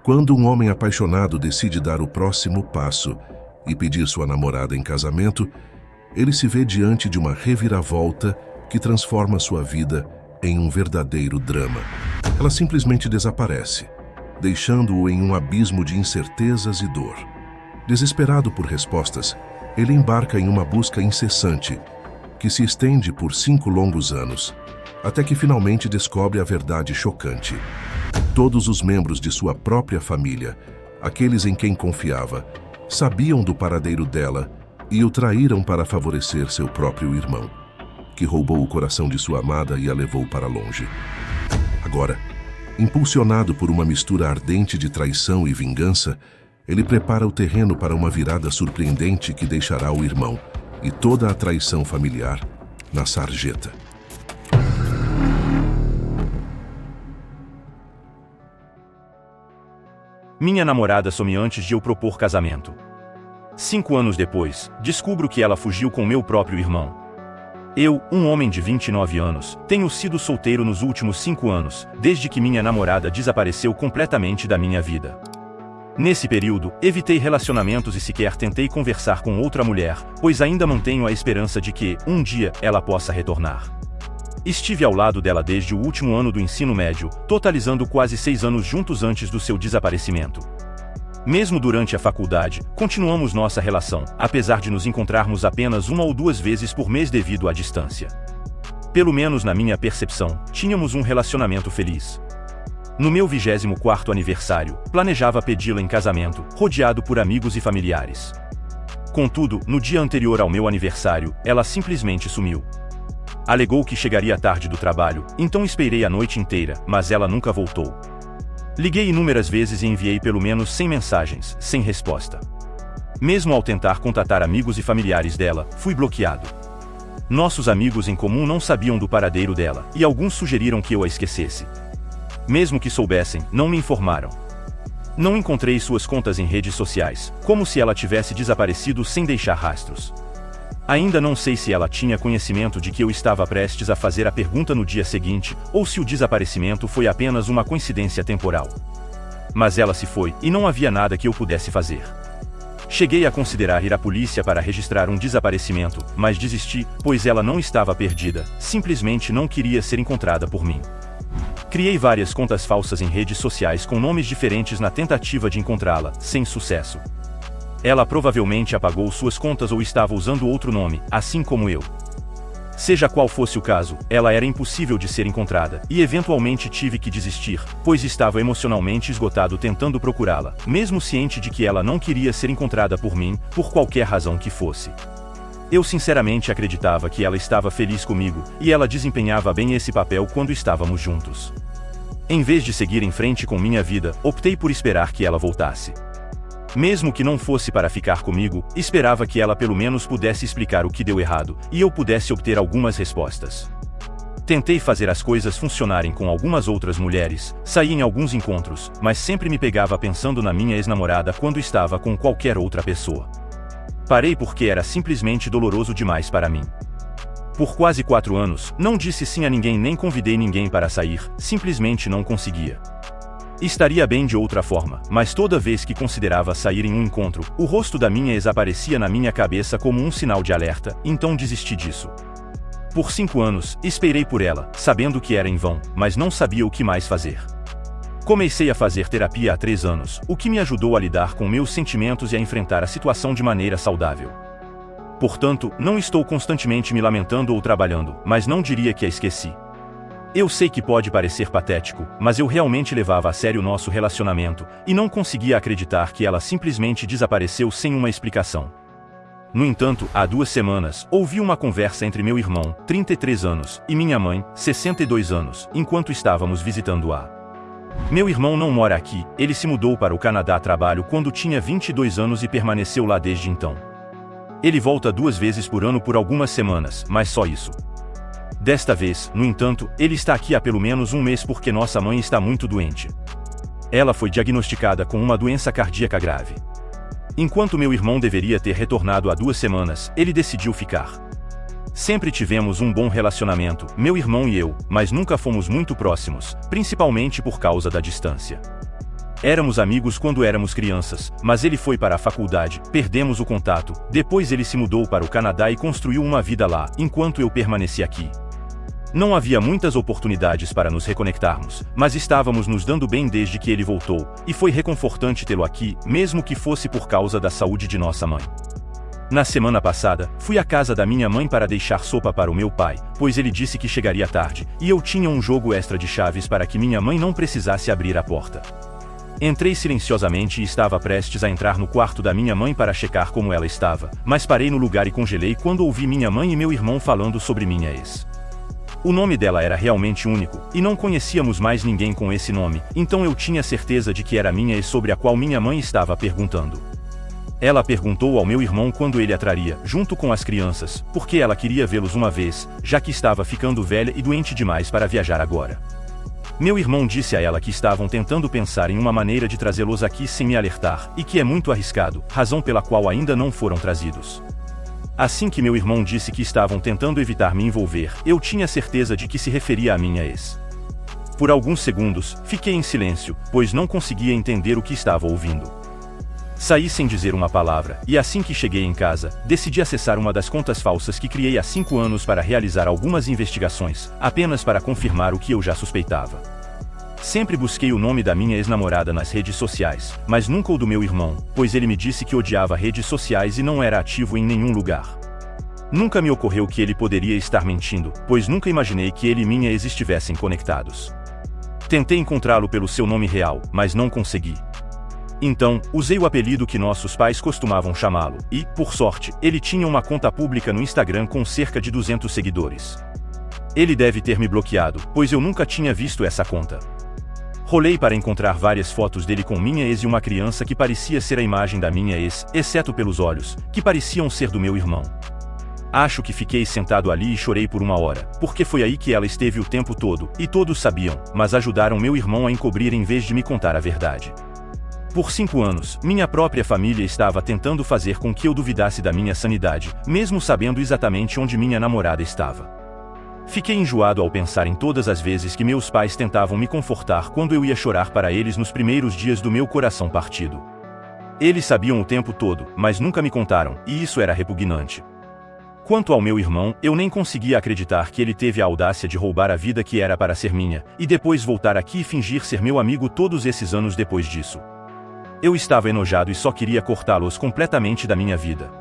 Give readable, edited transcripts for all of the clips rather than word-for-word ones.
Quando um homem apaixonado decide dar o próximo passo e pedir sua namorada em casamento, ele se vê diante de uma reviravolta que transforma sua vida em um verdadeiro drama. Ela simplesmente desaparece, deixando-o em um abismo de incertezas e dor. Desesperado por respostas, ele embarca em uma busca incessante, que se estende por 5 longos anos, até que finalmente descobre a verdade chocante. Todos os membros de sua própria família, aqueles em quem confiava, sabiam do paradeiro dela e o traíram para favorecer seu próprio irmão, que roubou o coração de sua amada e a levou para longe. Agora, impulsionado por uma mistura ardente de traição e vingança, ele prepara o terreno para uma virada surpreendente que deixará o irmão e toda a traição familiar na sarjeta. Minha namorada some antes de eu propor casamento. 5 anos depois, descubro que ela fugiu com meu próprio irmão. Eu, um homem de 29 anos, tenho sido solteiro nos últimos 5 anos, desde que minha namorada desapareceu completamente da minha vida. Nesse período, evitei relacionamentos e sequer tentei conversar com outra mulher, pois ainda mantenho a esperança de que, um dia, ela possa retornar. Estive ao lado dela desde o último ano do ensino médio, totalizando quase 6 anos juntos antes do seu desaparecimento. Mesmo durante a faculdade, continuamos nossa relação, apesar de nos encontrarmos apenas 1 ou 2 vezes por mês devido à distância. Pelo menos na minha percepção, tínhamos um relacionamento feliz. No meu 24º aniversário, planejava pedi-la em casamento, rodeado por amigos e familiares. Contudo, no dia anterior ao meu aniversário, ela simplesmente sumiu. Alegou que chegaria tarde do trabalho, então esperei a noite inteira, mas ela nunca voltou. Liguei inúmeras vezes e enviei pelo menos 100 mensagens, sem resposta. Mesmo ao tentar contatar amigos e familiares dela, fui bloqueado. Nossos amigos em comum não sabiam do paradeiro dela, e alguns sugeriram que eu a esquecesse. Mesmo que soubessem, não me informaram. Não encontrei suas contas em redes sociais, como se ela tivesse desaparecido sem deixar rastros. Ainda não sei se ela tinha conhecimento de que eu estava prestes a fazer a pergunta no dia seguinte, ou se o desaparecimento foi apenas uma coincidência temporal. Mas ela se foi, e não havia nada que eu pudesse fazer. Cheguei a considerar ir à polícia para registrar um desaparecimento, mas desisti, pois ela não estava perdida, simplesmente não queria ser encontrada por mim. Criei várias contas falsas em redes sociais com nomes diferentes na tentativa de encontrá-la, sem sucesso. Ela provavelmente apagou suas contas ou estava usando outro nome, assim como eu. Seja qual fosse o caso, ela era impossível de ser encontrada, e eventualmente tive que desistir, pois estava emocionalmente esgotado tentando procurá-la, mesmo ciente de que ela não queria ser encontrada por mim, por qualquer razão que fosse. Eu sinceramente acreditava que ela estava feliz comigo, e ela desempenhava bem esse papel quando estávamos juntos. Em vez de seguir em frente com minha vida, optei por esperar que ela voltasse. Mesmo que não fosse para ficar comigo, esperava que ela pelo menos pudesse explicar o que deu errado, e eu pudesse obter algumas respostas. Tentei fazer as coisas funcionarem com algumas outras mulheres, saí em alguns encontros, mas sempre me pegava pensando na minha ex-namorada quando estava com qualquer outra pessoa. Parei porque era simplesmente doloroso demais para mim. Por quase 4 anos, não disse sim a ninguém nem convidei ninguém para sair, simplesmente não conseguia. Estaria bem de outra forma, mas toda vez que considerava sair em um encontro, o rosto da minha ex aparecia na minha cabeça como um sinal de alerta, então desisti disso. Por 5 anos, esperei por ela, sabendo que era em vão, mas não sabia o que mais fazer. Comecei a fazer terapia há 3 anos, o que me ajudou a lidar com meus sentimentos e a enfrentar a situação de maneira saudável. Portanto, não estou constantemente me lamentando ou trabalhando, mas não diria que a esqueci. Eu sei que pode parecer patético, mas eu realmente levava a sério nosso relacionamento, e não conseguia acreditar que ela simplesmente desapareceu sem uma explicação. No entanto, há 2 semanas, ouvi uma conversa entre meu irmão, 33 anos, e minha mãe, 62 anos, enquanto estávamos visitando-a. Meu irmão não mora aqui, ele se mudou para o Canadá a trabalho quando tinha 22 anos e permaneceu lá desde então. Ele volta 2 vezes por ano por algumas semanas, mas só isso. Desta vez, no entanto, ele está aqui há pelo menos 1 mês porque nossa mãe está muito doente. Ela foi diagnosticada com uma doença cardíaca grave. Enquanto meu irmão deveria ter retornado há 2 semanas, ele decidiu ficar. Sempre tivemos um bom relacionamento, meu irmão e eu, mas nunca fomos muito próximos, principalmente por causa da distância. Éramos amigos quando éramos crianças, mas ele foi para a faculdade, perdemos o contato, depois ele se mudou para o Canadá e construiu uma vida lá, enquanto eu permaneci aqui. Não havia muitas oportunidades para nos reconectarmos, mas estávamos nos dando bem desde que ele voltou, e foi reconfortante tê-lo aqui, mesmo que fosse por causa da saúde de nossa mãe. Na semana passada, fui à casa da minha mãe para deixar sopa para o meu pai, pois ele disse que chegaria tarde, e eu tinha um jogo extra de chaves para que minha mãe não precisasse abrir a porta. Entrei silenciosamente e estava prestes a entrar no quarto da minha mãe para checar como ela estava, mas parei no lugar e congelei quando ouvi minha mãe e meu irmão falando sobre minha ex. O nome dela era realmente único, e não conhecíamos mais ninguém com esse nome, então eu tinha certeza de que era minha ex sobre a qual minha mãe estava perguntando. Ela perguntou ao meu irmão quando ele a traria, junto com as crianças, porque ela queria vê-los uma vez, já que estava ficando velha e doente demais para viajar agora. Meu irmão disse a ela que estavam tentando pensar em uma maneira de trazê-los aqui sem me alertar, e que é muito arriscado, razão pela qual ainda não foram trazidos. Assim que meu irmão disse que estavam tentando evitar me envolver, eu tinha certeza de que se referia à minha ex. Por alguns segundos, fiquei em silêncio, pois não conseguia entender o que estava ouvindo. Saí sem dizer uma palavra, e assim que cheguei em casa, decidi acessar uma das contas falsas que criei há 5 anos para realizar algumas investigações, apenas para confirmar o que eu já suspeitava. Sempre busquei o nome da minha ex-namorada nas redes sociais, mas nunca o do meu irmão, pois ele me disse que odiava redes sociais e não era ativo em nenhum lugar. Nunca me ocorreu que ele poderia estar mentindo, pois nunca imaginei que ele e minha ex estivessem conectados. Tentei encontrá-lo pelo seu nome real, mas não consegui. Então, usei o apelido que nossos pais costumavam chamá-lo, e, por sorte, ele tinha uma conta pública no Instagram com cerca de 200 seguidores. Ele deve ter me bloqueado, pois eu nunca tinha visto essa conta. Rolei para encontrar várias fotos dele com minha ex e uma criança que parecia ser a imagem da minha ex, exceto pelos olhos, que pareciam ser do meu irmão. Acho que fiquei sentado ali e chorei por 1 hora, porque foi aí que ela esteve o tempo todo, e todos sabiam, mas ajudaram meu irmão a encobrir em vez de me contar a verdade. Por 5 anos, minha própria família estava tentando fazer com que eu duvidasse da minha sanidade, mesmo sabendo exatamente onde minha namorada estava. Fiquei enjoado ao pensar em todas as vezes que meus pais tentavam me confortar quando eu ia chorar para eles nos primeiros dias do meu coração partido. Eles sabiam o tempo todo, mas nunca me contaram, e isso era repugnante. Quanto ao meu irmão, eu nem conseguia acreditar que ele teve a audácia de roubar a vida que era para ser minha, e depois voltar aqui e fingir ser meu amigo todos esses anos depois disso. Eu estava enojado e só queria cortá-los completamente da minha vida.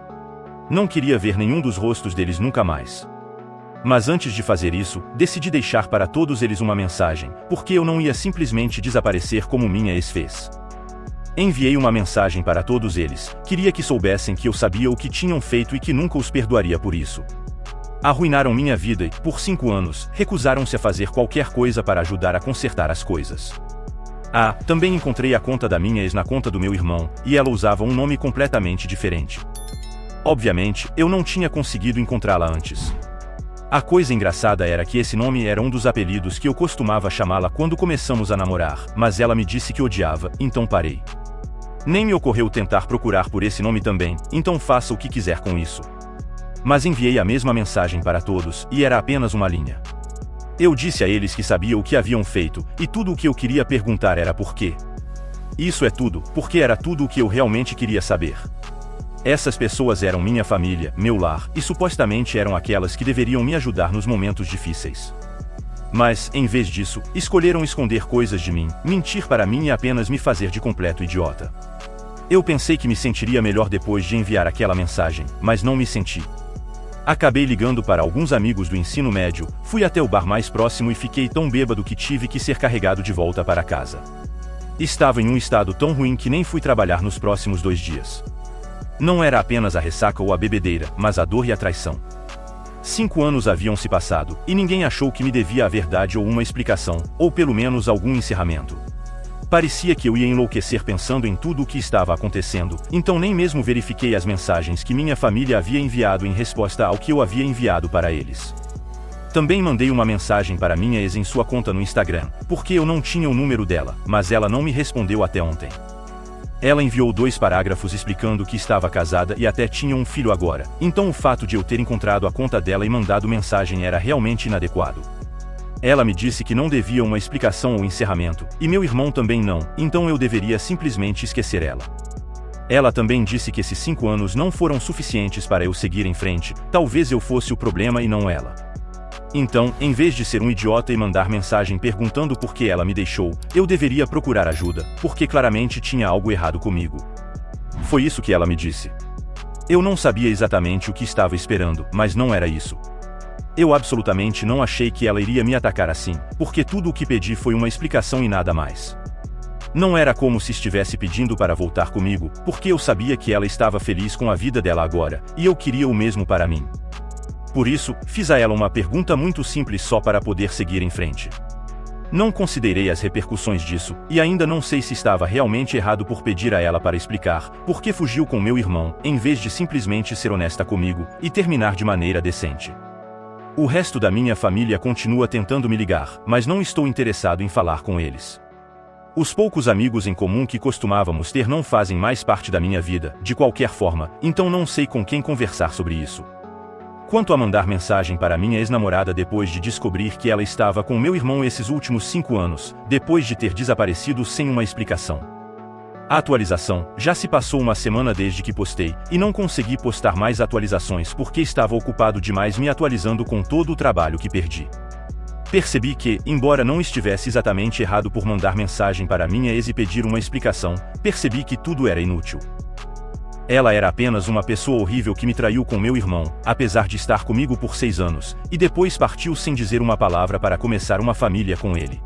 Não queria ver nenhum dos rostos deles nunca mais. Mas antes de fazer isso, decidi deixar para todos eles uma mensagem, porque eu não ia simplesmente desaparecer como minha ex fez. Enviei uma mensagem para todos eles, queria que soubessem que eu sabia o que tinham feito e que nunca os perdoaria por isso. Arruinaram minha vida e, por 5 anos, recusaram-se a fazer qualquer coisa para ajudar a consertar as coisas. Também encontrei a conta da minha ex na conta do meu irmão, e ela usava um nome completamente diferente. Obviamente, eu não tinha conseguido encontrá-la antes. A coisa engraçada era que esse nome era um dos apelidos que eu costumava chamá-la quando começamos a namorar, mas ela me disse que odiava, então parei. Nem me ocorreu tentar procurar por esse nome também, então faça o que quiser com isso. Mas enviei a mesma mensagem para todos, e era apenas uma linha. Eu disse a eles que sabia o que haviam feito, e tudo o que eu queria perguntar era por quê. Isso é tudo, porque era tudo o que eu realmente queria saber. Essas pessoas eram minha família, meu lar, e supostamente eram aquelas que deveriam me ajudar nos momentos difíceis. Mas, em vez disso, escolheram esconder coisas de mim, mentir para mim e apenas me fazer de completo idiota. Eu pensei que me sentiria melhor depois de enviar aquela mensagem, mas não me senti. Acabei ligando para alguns amigos do ensino médio, fui até o bar mais próximo e fiquei tão bêbado que tive que ser carregado de volta para casa. Estava em um estado tão ruim que nem fui trabalhar nos próximos 2 dias. Não era apenas a ressaca ou a bebedeira, mas a dor e a traição. 5 anos haviam se passado, e ninguém achou que me devia a verdade ou uma explicação, ou pelo menos algum encerramento. Parecia que eu ia enlouquecer pensando em tudo o que estava acontecendo, então nem mesmo verifiquei as mensagens que minha família havia enviado em resposta ao que eu havia enviado para eles. Também mandei uma mensagem para minha ex em sua conta no Instagram, porque eu não tinha o número dela, mas ela não me respondeu até ontem. Ela enviou 2 parágrafos explicando que estava casada e até tinha um filho agora, então o fato de eu ter encontrado a conta dela e mandado mensagem era realmente inadequado. Ela me disse que não devia uma explicação ou encerramento, e meu irmão também não, então eu deveria simplesmente esquecer ela. Ela também disse que esses 5 anos não foram suficientes para eu seguir em frente, talvez eu fosse o problema e não ela. Então, em vez de ser um idiota e mandar mensagem perguntando por que ela me deixou, eu deveria procurar ajuda, porque claramente tinha algo errado comigo. Foi isso que ela me disse. Eu não sabia exatamente o que estava esperando, mas não era isso. Eu absolutamente não achei que ela iria me atacar assim, porque tudo o que pedi foi uma explicação e nada mais. Não era como se estivesse pedindo para voltar comigo, porque eu sabia que ela estava feliz com a vida dela agora, e eu queria o mesmo para mim. Por isso, fiz a ela uma pergunta muito simples só para poder seguir em frente. Não considerei as repercussões disso, e ainda não sei se estava realmente errado por pedir a ela para explicar por que fugiu com meu irmão, em vez de simplesmente ser honesta comigo e terminar de maneira decente. O resto da minha família continua tentando me ligar, mas não estou interessado em falar com eles. Os poucos amigos em comum que costumávamos ter não fazem mais parte da minha vida, de qualquer forma, então não sei com quem conversar sobre isso. Quanto a mandar mensagem para minha ex-namorada depois de descobrir que ela estava com meu irmão esses últimos 5 anos, depois de ter desaparecido sem uma explicação. A atualização, já se passou uma semana desde que postei, e não consegui postar mais atualizações porque estava ocupado demais me atualizando com todo o trabalho que perdi. Percebi que, embora não estivesse exatamente errado por mandar mensagem para minha ex e pedir uma explicação, percebi que tudo era inútil. Ela era apenas uma pessoa horrível que me traiu com meu irmão, apesar de estar comigo por 6 anos, e depois partiu sem dizer uma palavra para começar uma família com ele.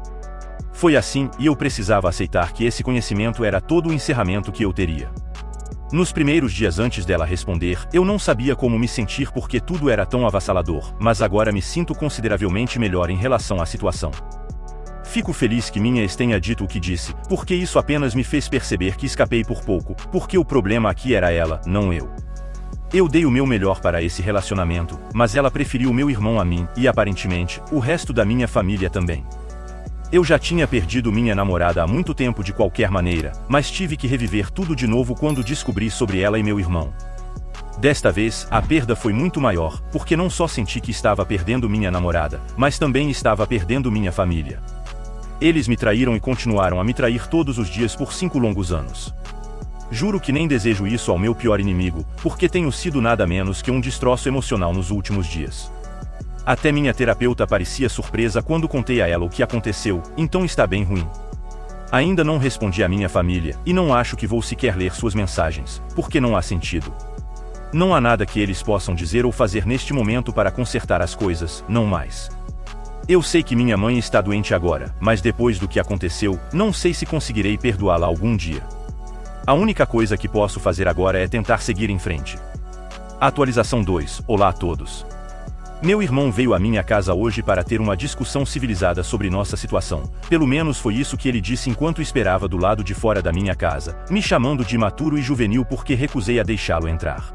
Foi assim, e eu precisava aceitar que esse conhecimento era todo o encerramento que eu teria. Nos primeiros dias antes dela responder, eu não sabia como me sentir porque tudo era tão avassalador, mas agora me sinto consideravelmente melhor em relação à situação. Fico feliz que minha ex tenha dito o que disse, porque isso apenas me fez perceber que escapei por pouco, porque o problema aqui era ela, não eu. Eu dei o meu melhor para esse relacionamento, mas ela preferiu meu irmão a mim, e aparentemente, o resto da minha família também. Eu já tinha perdido minha namorada há muito tempo de qualquer maneira, mas tive que reviver tudo de novo quando descobri sobre ela e meu irmão. Desta vez, a perda foi muito maior, porque não só senti que estava perdendo minha namorada, mas também estava perdendo minha família. Eles me traíram e continuaram a me trair todos os dias por 5 longos anos. Juro que nem desejo isso ao meu pior inimigo, porque tenho sido nada menos que um destroço emocional nos últimos dias. Até minha terapeuta parecia surpresa quando contei a ela o que aconteceu, então está bem ruim. Ainda não respondi à minha família, e não acho que vou sequer ler suas mensagens, porque não há sentido. Não há nada que eles possam dizer ou fazer neste momento para consertar as coisas, não mais. Eu sei que minha mãe está doente agora, mas depois do que aconteceu, não sei se conseguirei perdoá-la algum dia. A única coisa que posso fazer agora é tentar seguir em frente. Atualização 2. Olá a todos. Meu irmão veio à minha casa hoje para ter uma discussão civilizada sobre nossa situação. Pelo menos foi isso que ele disse enquanto esperava do lado de fora da minha casa, me chamando de imaturo e juvenil porque recusei a deixá-lo entrar.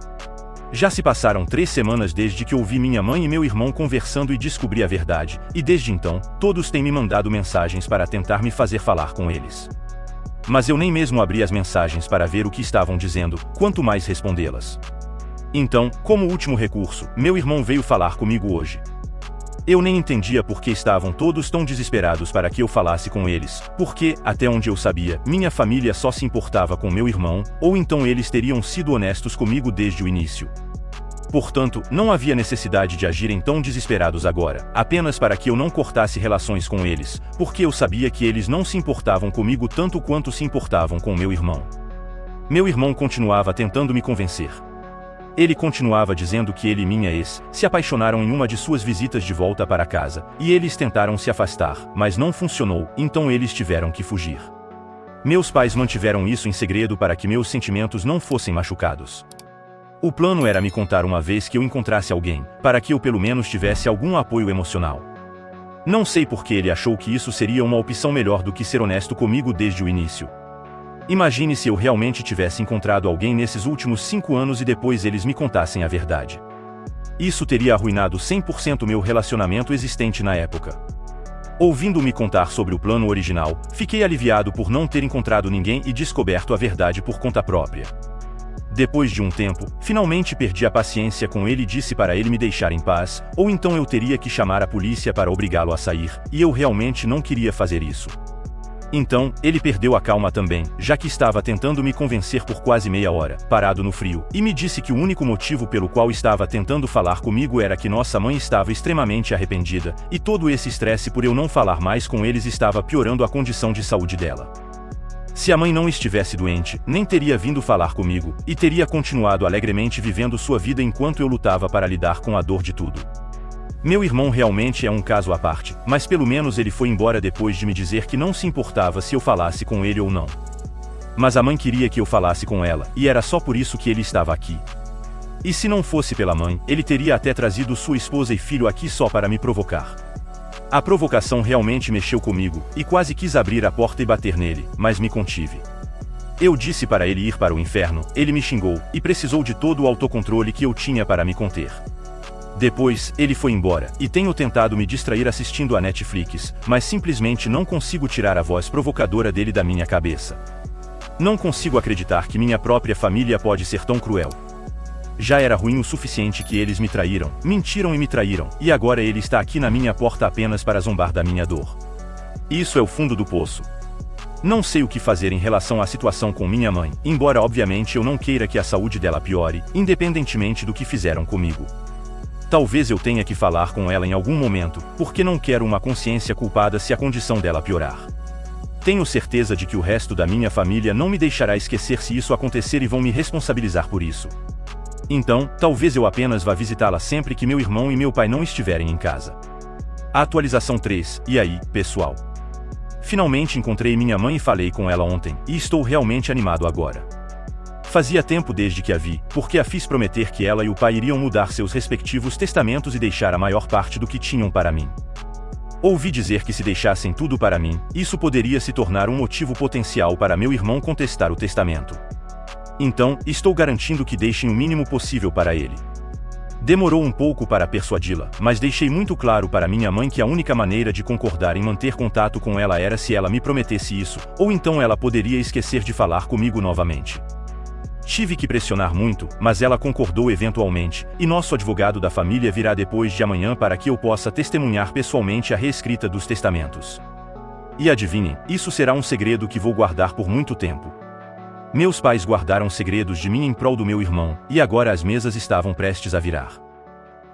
Já se passaram 3 semanas desde que ouvi minha mãe e meu irmão conversando e descobri a verdade, e desde então, todos têm me mandado mensagens para tentar me fazer falar com eles. Mas eu nem mesmo abri as mensagens para ver o que estavam dizendo, quanto mais respondê-las. Então, como último recurso, meu irmão veio falar comigo hoje. Eu nem entendia por que estavam todos tão desesperados para que eu falasse com eles, porque, até onde eu sabia, minha família só se importava com meu irmão, ou então eles teriam sido honestos comigo desde o início. Portanto, não havia necessidade de agirem tão desesperados agora, apenas para que eu não cortasse relações com eles, porque eu sabia que eles não se importavam comigo tanto quanto se importavam com meu irmão. Meu irmão continuava tentando me convencer. Ele continuava dizendo que ele e minha ex se apaixonaram em uma de suas visitas de volta para casa, e eles tentaram se afastar, mas não funcionou, então eles tiveram que fugir. Meus pais mantiveram isso em segredo para que meus sentimentos não fossem machucados. O plano era me contar uma vez que eu encontrasse alguém, para que eu pelo menos tivesse algum apoio emocional. Não sei por que ele achou que isso seria uma opção melhor do que ser honesto comigo desde o início. Imagine se eu realmente tivesse encontrado alguém nesses últimos 5 anos e depois eles me contassem a verdade. Isso teria arruinado 100% meu relacionamento existente na época. Ouvindo-me contar sobre o plano original, fiquei aliviado por não ter encontrado ninguém e descoberto a verdade por conta própria. Depois de um tempo, finalmente perdi a paciência com ele e disse para ele me deixar em paz, ou então eu teria que chamar a polícia para obrigá-lo a sair, e eu realmente não queria fazer isso. Então, ele perdeu a calma também, já que estava tentando me convencer por quase meia hora, parado no frio, e me disse que o único motivo pelo qual estava tentando falar comigo era que nossa mãe estava extremamente arrependida, e todo esse estresse por eu não falar mais com eles estava piorando a condição de saúde dela. Se a mãe não estivesse doente, nem teria vindo falar comigo, e teria continuado alegremente vivendo sua vida enquanto eu lutava para lidar com a dor de tudo. Meu irmão realmente é um caso à parte, mas pelo menos ele foi embora depois de me dizer que não se importava se eu falasse com ele ou não. Mas a mãe queria que eu falasse com ela, e era só por isso que ele estava aqui. E se não fosse pela mãe, ele teria até trazido sua esposa e filho aqui só para me provocar. A provocação realmente mexeu comigo, e quase quis abrir a porta e bater nele, mas me contive. Eu disse para ele ir para o inferno, ele me xingou, e precisou de todo o autocontrole que eu tinha para me conter. Depois, ele foi embora, e tenho tentado me distrair assistindo a Netflix, mas simplesmente não consigo tirar a voz provocadora dele da minha cabeça. Não consigo acreditar que minha própria família pode ser tão cruel. Já era ruim o suficiente que eles me traíram, mentiram e me traíram, e agora ele está aqui na minha porta apenas para zombar da minha dor. Isso é o fundo do poço. Não sei o que fazer em relação à situação com minha mãe, embora obviamente eu não queira que a saúde dela piore, independentemente do que fizeram comigo. Talvez eu tenha que falar com ela em algum momento, porque não quero uma consciência culpada se a condição dela piorar. Tenho certeza de que o resto da minha família não me deixará esquecer se isso acontecer e vão me responsabilizar por isso. Então, talvez eu apenas vá visitá-la sempre que meu irmão e meu pai não estiverem em casa. Atualização 3, e aí, pessoal? Finalmente encontrei minha mãe e falei com ela ontem, e estou realmente animado agora. Fazia tempo desde que a vi, porque a fiz prometer que ela e o pai iriam mudar seus respectivos testamentos e deixar a maior parte do que tinham para mim. Ouvi dizer que se deixassem tudo para mim, isso poderia se tornar um motivo potencial para meu irmão contestar o testamento. Então, estou garantindo que deixem o mínimo possível para ele. Demorou um pouco para persuadi-la, mas deixei muito claro para minha mãe que a única maneira de concordar em manter contato com ela era se ela me prometesse isso, ou então ela poderia esquecer de falar comigo novamente. Tive que pressionar muito, mas ela concordou eventualmente, e nosso advogado da família virá depois de amanhã para que eu possa testemunhar pessoalmente a reescrita dos testamentos. E adivinhem, isso será um segredo que vou guardar por muito tempo. Meus pais guardaram segredos de mim em prol do meu irmão, e agora as mesas estavam prestes a virar.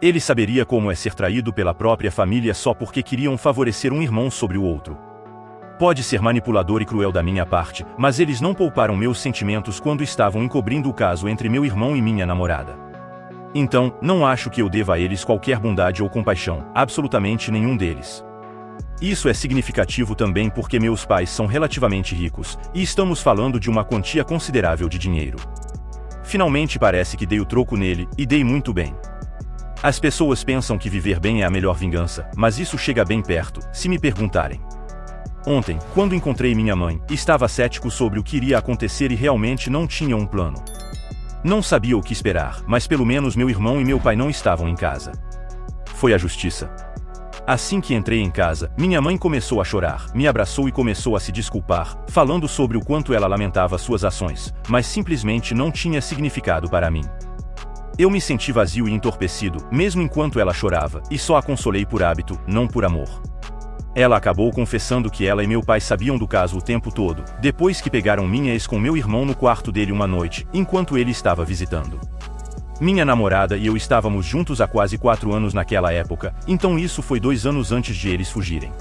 Ele saberia como é ser traído pela própria família só porque queriam favorecer um irmão sobre o outro. Pode ser manipulador e cruel da minha parte, mas eles não pouparam meus sentimentos quando estavam encobrindo o caso entre meu irmão e minha namorada. Então, não acho que eu deva a eles qualquer bondade ou compaixão, absolutamente nenhum deles. Isso é significativo também porque meus pais são relativamente ricos, e estamos falando de uma quantia considerável de dinheiro. Finalmente parece que dei o troco nele, e dei muito bem. As pessoas pensam que viver bem é a melhor vingança, mas isso chega bem perto, se me perguntarem. Ontem, quando encontrei minha mãe, estava cético sobre o que iria acontecer e realmente não tinha um plano. Não sabia o que esperar, mas pelo menos meu irmão e meu pai não estavam em casa. Foi a justiça. Assim que entrei em casa, minha mãe começou a chorar, me abraçou e começou a se desculpar, falando sobre o quanto ela lamentava suas ações, mas simplesmente não tinha significado para mim. Eu me senti vazio e entorpecido, mesmo enquanto ela chorava, e só a consolei por hábito, não por amor. Ela acabou confessando que ela e meu pai sabiam do caso o tempo todo, depois que pegaram minha ex com meu irmão no quarto dele uma noite, enquanto ele estava visitando. Minha namorada e eu estávamos juntos há quase 4 anos naquela época, então isso foi 2 anos antes de eles fugirem.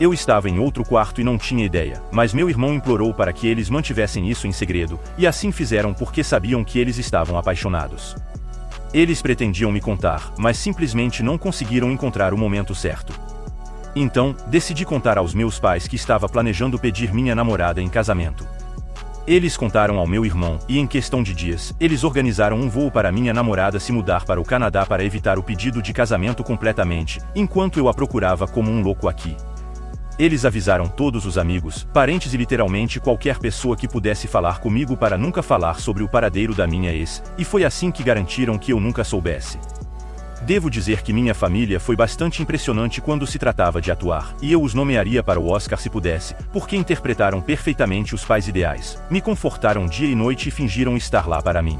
Eu estava em outro quarto e não tinha ideia, mas meu irmão implorou para que eles mantivessem isso em segredo, e assim fizeram porque sabiam que eles estavam apaixonados. Eles pretendiam me contar, mas simplesmente não conseguiram encontrar o momento certo. Então, decidi contar aos meus pais que estava planejando pedir minha namorada em casamento. Eles contaram ao meu irmão, e em questão de dias, eles organizaram um voo para minha namorada se mudar para o Canadá para evitar o pedido de casamento completamente, enquanto eu a procurava como um louco aqui. Eles avisaram todos os amigos, parentes e literalmente qualquer pessoa que pudesse falar comigo para nunca falar sobre o paradeiro da minha ex, e foi assim que garantiram que eu nunca soubesse. Devo dizer que minha família foi bastante impressionante quando se tratava de atuar, e eu os nomearia para o Oscar se pudesse, porque interpretaram perfeitamente os pais ideais, me confortaram dia e noite e fingiram estar lá para mim.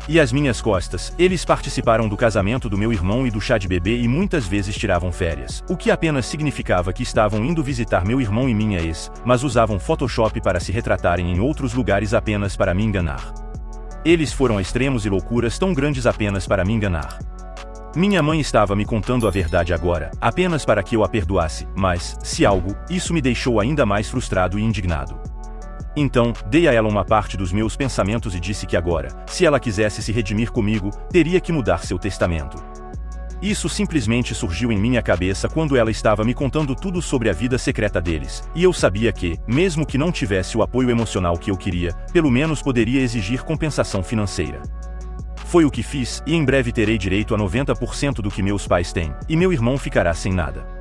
E às minhas costas, eles participaram do casamento do meu irmão e do chá de bebê e muitas vezes tiravam férias, o que apenas significava que estavam indo visitar meu irmão e minha ex, mas usavam Photoshop para se retratarem em outros lugares apenas para me enganar. Eles foram a extremos e loucuras tão grandes apenas para me enganar. Minha mãe estava me contando a verdade agora, apenas para que eu a perdoasse, mas, se algo, isso me deixou ainda mais frustrado e indignado. Então, dei a ela uma parte dos meus pensamentos e disse que agora, se ela quisesse se redimir comigo, teria que mudar seu testamento. Isso simplesmente surgiu em minha cabeça quando ela estava me contando tudo sobre a vida secreta deles, e eu sabia que, mesmo que não tivesse o apoio emocional que eu queria, pelo menos poderia exigir compensação financeira. Foi o que fiz, e em breve terei direito a 90% do que meus pais têm, e meu irmão ficará sem nada.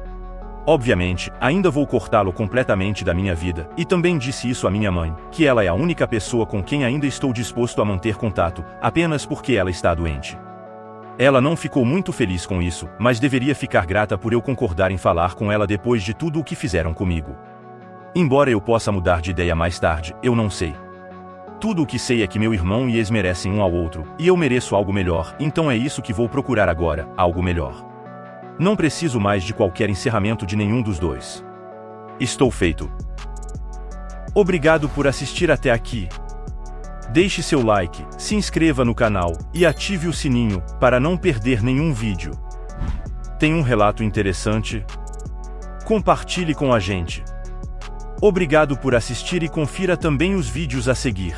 Obviamente, ainda vou cortá-lo completamente da minha vida, e também disse isso à minha mãe, que ela é a única pessoa com quem ainda estou disposto a manter contato, apenas porque ela está doente. Ela não ficou muito feliz com isso, mas deveria ficar grata por eu concordar em falar com ela depois de tudo o que fizeram comigo. Embora eu possa mudar de ideia mais tarde, eu não sei. Tudo o que sei é que meu irmão e ex merecem um ao outro, e eu mereço algo melhor, então é isso que vou procurar agora, algo melhor. Não preciso mais de qualquer encerramento de nenhum dos dois. Estou feito. Obrigado por assistir até aqui. Deixe seu like, se inscreva no canal e ative o sininho para não perder nenhum vídeo. Tem um relato interessante? Compartilhe com a gente. Obrigado por assistir e confira também os vídeos a seguir.